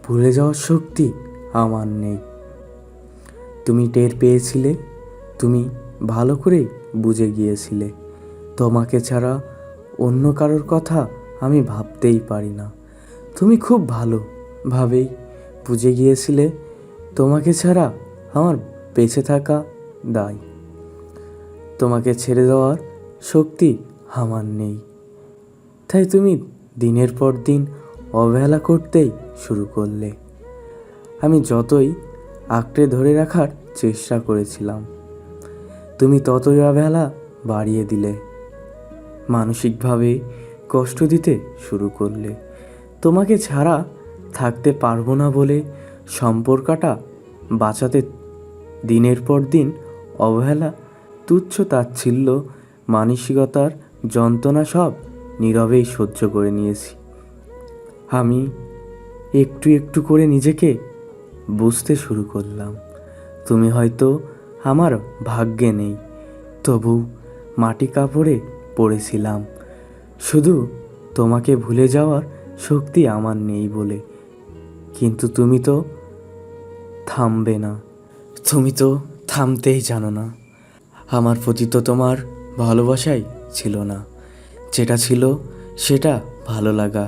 ভুলে যাওয়ার শক্তি আমার নেই। তুমি টের পেয়েছিলে, তুমি ভালো করে বুঝে গিয়েছিলে তোমাকে ছাড়া অন্য কারোর কথা আমি ভাবতেই পারি না। তুমি খুব ভালোভাবেই বুঝে গিয়েছিলে তোমাকে ছাড়া আমার বেঁচে থাকা দায়। তোমাকে ছেড়ে দেওয়ার শক্তি আমার নেই। তাই তুমি দিনের পর দিন অবহেলা করতেই শুরু করলে। আমি যতই আঁকড়ে ধরে রাখার চেষ্টা করেছিলাম, তুমি ততই অবহেলা বাড়িয়ে দিলে। মানসিকভাবে কষ্ট দিতে শুরু করলে। তোমাকে ছাড়া থাকতে পারবো না বলে সম্পর্কটা বাঁচাতে দিনের পর দিন অবহেলা, তুচ্ছ তাচ্ছিল্য, মানসিকতার যন্ত্রণা সব নীরবেই সহ্য করে নিয়েছি। আমি একটু একটু করে নিজেকে বুঝতে শুরু করলাম। তুমি হয়তো আমার ভাগ্যে নেই, তবু মাটি কাপড়ে পড়েছিলাম শুধু তোমাকে ভুলে যাওয়ার শক্তি আমার নেই বলে। কিন্তু তুমি তো থামবে না, তুমি তো থামতেই জানো না। আমার প্রতি তো তোমার ভালোবাসাই ছিল না, যেটা ছিল সেটা ভালো লাগা,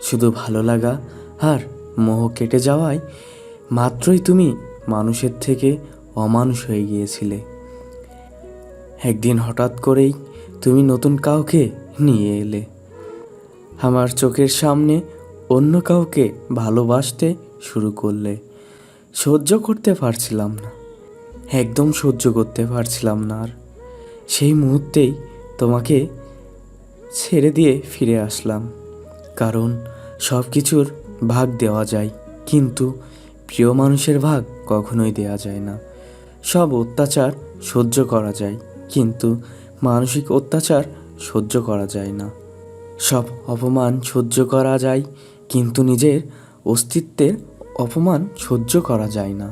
শুধু ভালো লাগা। আর মোহ কেটে যাওয়ায় মাত্রই তুমি মানুষের থেকে অমানুষ হয়ে গিয়েছিলে। একদিন হঠাৎ করেই তুমি নতুন কাউকে নিয়ে এলে, আমার চোখের সামনে অন্য কাউকে ভালোবাসতে শুরু করলে। সহ্য করতে পারছিলাম না, একদম সহ্য করতে পারছিলাম না। আর সেই মুহূর্তেই তোমাকে ছেড়ে দিয়ে ফিরে আসলাম। কারণ সব কিছুর ভাগ দেওয়া যায়, কিন্তু প্রিয় মানুষের ভাগ কখনোই দেওয়া যায় না। সব অত্যাচার সহ্য করা যায়, কিন্তু মানসিক অত্যাচার সহ্য করা যায় না। সব অপমান সহ্য করা যায়, কিন্তু নিজের অস্তিত্বের অপমান সহ্য করা যায় না।